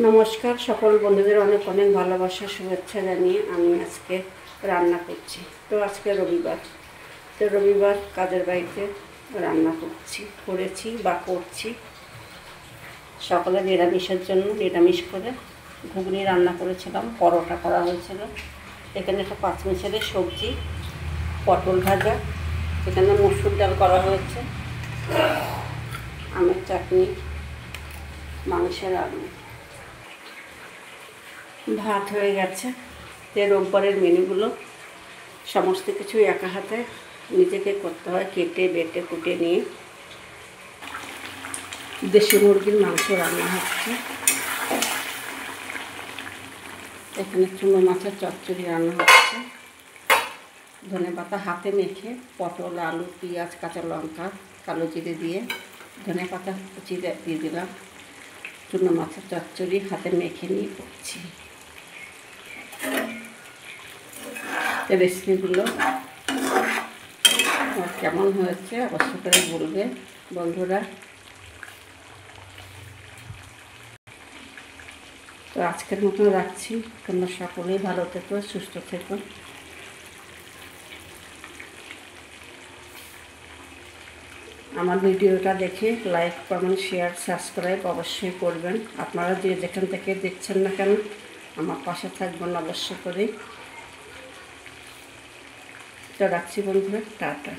নমস্কার সকল বন্ধুদের অনেক অনেক ভালোবাসা শুভেচ্ছা জানিয়ে আমি আজকে রান্না করছি। তো আজকে রবিবার কাজের বাড়িতে রান্না করেছি বা করছি। সকালে নিরামিষের জন্য নিরামিষ করে ঘুগনি রান্না করেছিলাম, পরোটা করা হয়েছিল। এখানে একটা পাঁচমিশালি সবজি, পটল ভাজা, এখানে মসুর ডাল করা হয়েছে, আমের চাটনি, মাংসের আলু, ভাত হয়ে গেছে। রোববারের মেনুগুলো সমস্ত কিছু একা হাতে নিজেকে করতে হয়, কেটে বেটে কুটে নিয়ে। দেশি মুরগির মাংস রান্না হচ্ছে, এখানে চুনো মাছের চচ্চড়ি রান্না হচ্ছে, ধনেপাতা হাতে মেখে পটল, আলু, পেঁয়াজ, কাঁচা লঙ্কা, কালো জিরে দিয়ে ধনেপাতা কুচি দিয়ে দিলাম। চুনো মাছের চচ্চড়ি হাতে মেখে নিয়ে করছি। রেসিপিগুলো কেমন হয়েছে অবশ্য করে বলবে বন্ধুরা। তো আজকের মতো রাখছি, তোমরা সকলেই ভালো থেকো, সুস্থ থেকো। আমার ভিডিওটা দেখে লাইক, কমেন্ট, শেয়ার, সাবস্ক্রাইব অবশ্যই করবেন। আপনারা যে যেখান থেকে দেখছেন না কেন আমার পাশে থাকবেন অবশ্য করে। তো রাখছি বন্ধুরা, টাটা।